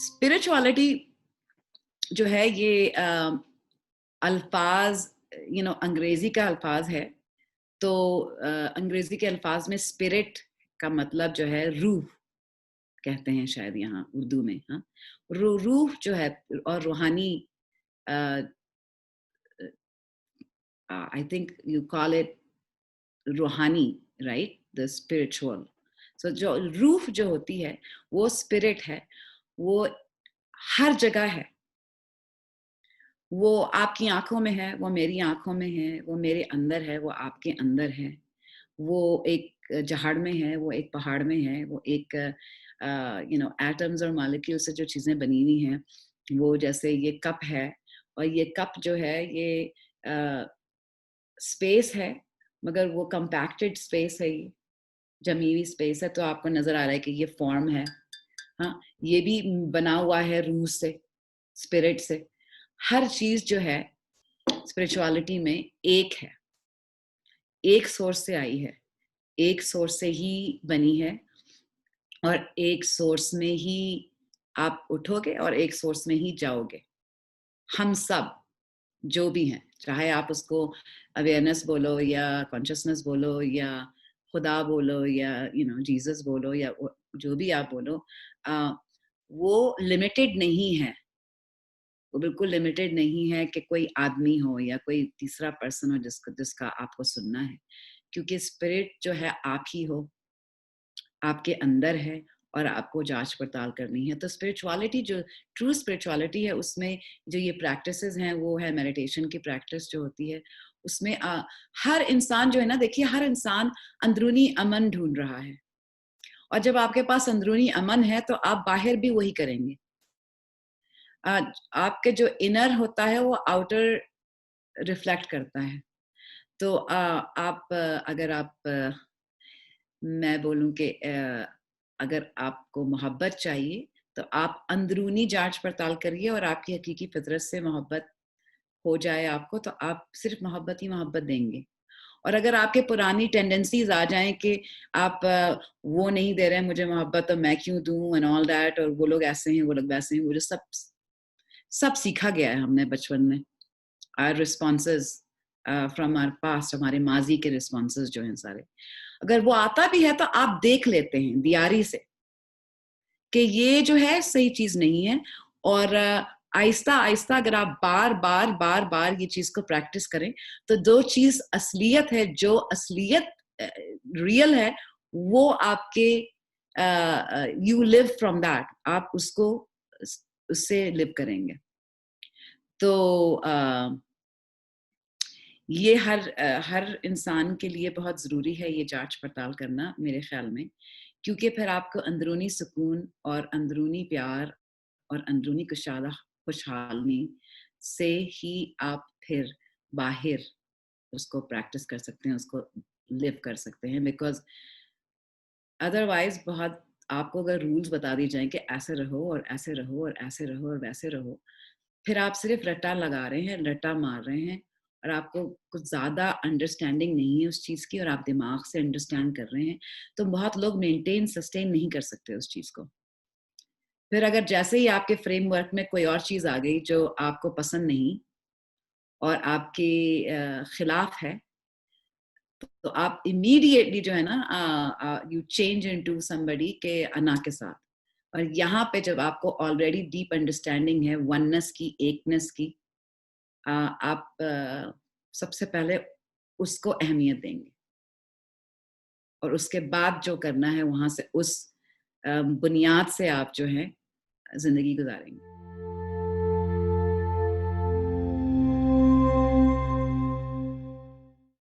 Spirituality जो है ये अल्फाज अंग्रेजी का अल्फाज है। तो अंग्रेजी के अल्फाज में स्पिरिट का मतलब जो है रूह कहते हैं शायद यहाँ उर्दू में। हाँ, रूह जो है और रूहानी, I think you call it रूहानी, राइट, द स्पिरिचुअल। सो जो रूह जो होती है वो स्पिरिट है, वो हर जगह है। वो आपकी आंखों में है, वो मेरी आंखों में है, वो मेरे अंदर है, वो आपके अंदर है। वो एक जहाड़ में है, वो एक पहाड़ में है, वो एक एटम्स और मॉलिक्यूल से जो चीजें बनी हुई हैं, वो जैसे ये कप है, और ये कप जो है ये स्पेस है, मगर वो कंपैक्टेड स्पेस है, ये जमी हुई स्पेस है। तो आपको नजर आ रहा है कि ये फॉर्म है। हाँ, ये भी बना हुआ है रूह से, स्पिरिट से। हर चीज जो है स्पिरिचुअलिटी में एक है, एक सोर्स से आई है, एक सोर्स से ही बनी है, और एक सोर्स में ही आप उठोगे और एक सोर्स में ही जाओगे। हम सब जो भी हैं, चाहे आप उसको अवेयरनेस बोलो या कॉन्शियसनेस बोलो या खुदा बोलो या जीसस बोलो या जो भी आप बोलो, वो लिमिटेड नहीं है। वो बिल्कुल लिमिटेड नहीं है कि कोई आदमी हो या कोई तीसरा पर्सन हो जिसका आपको सुनना है, क्योंकि स्पिरिट जो है आप ही हो, आपके अंदर है, और आपको जांच पड़ताल करनी है। तो स्पिरिचुअलिटी, जो ट्रू स्पिरिचुअलिटी है, उसमें जो ये प्रैक्टिसेस हैं वो है मेडिटेशन की प्रैक्टिस जो होती है। उसमें हर इंसान जो है ना, देखिए, हर इंसान अंदरूनी अमन ढूंढ रहा है, और जब आपके पास अंदरूनी अमन है तो आप बाहर भी वही करेंगे। आपके जो इनर होता है वो आउटर रिफ्लेक्ट करता है। तो अगर मैं बोलूं कि अगर आपको मोहब्बत चाहिए तो आप अंदरूनी जांच पड़ताल करिए, और आपकी हकीकी फितरत से मोहब्बत हो जाए आपको, तो आप सिर्फ मोहब्बत ही मोहब्बत देंगे। और अगर आपके पुरानी टेंडेंसीज आ जाएं कि आप वो नहीं दे रहे हैं मुझे मोहब्बत, तो मैं क्यों दूं एंड ऑल दैट, और वो लोग ऐसे हैं, वो लोग वैसे हैं, वो जो सब सीखा गया है हमने बचपन में। Our responses from our past, हमारे माजी के रिस्पॉन्सेज जो हैं सारे, अगर वो आता भी है तो आप देख लेते हैं दियारी से कि ये जो है सही चीज नहीं है। और आहिस्ता आहिस्ता अगर आप बार बार बार बार ये चीज को प्रैक्टिस करें, तो जो चीज असलियत है, जो असलियत रियल है, वो आपके यू लिव फ्रॉम दैट, आप उसको उससे लिव करेंगे। तो ये हर इंसान के लिए बहुत ज़रूरी है ये जांच पड़ताल करना, मेरे ख्याल में, क्योंकि फिर आपको अंदरूनी सुकून और अंदरूनी प्यार और अंदरूनी खुशहाली से ही आप फिर बाहर उसको प्रैक्टिस कर सकते हैं, उसको लिव कर सकते हैं। बिकॉज अदरवाइज बहुत आपको अगर रूल्स बता दिए जाएं कि ऐसे रहो और ऐसे रहो और ऐसे रहो और वैसे रहो, फिर आप सिर्फ रट्टा लगा रहे हैं, रट्टा मार रहे हैं, और आपको कुछ ज्यादा अंडरस्टैंडिंग नहीं है उस चीज की, और आप दिमाग से अंडरस्टैंड कर रहे हैं, तो बहुत लोग मेंटेन सस्टेन नहीं कर सकते उस चीज को। फिर अगर जैसे ही आपके फ्रेमवर्क में कोई और चीज आ गई जो आपको पसंद नहीं और आपके खिलाफ है, तो आप इमीडिएटली जो है ना, यू चेंज इनटू समबडी के अना के साथ। और यहाँ पे जब आपको ऑलरेडी डीप अंडरस्टैंडिंग है वननेस की, एकनेस की, आप सबसे पहले उसको अहमियत देंगे, और उसके बाद जो करना है वहां से उस बुनियाद से आप जो है जिंदगी गुजारेंगे।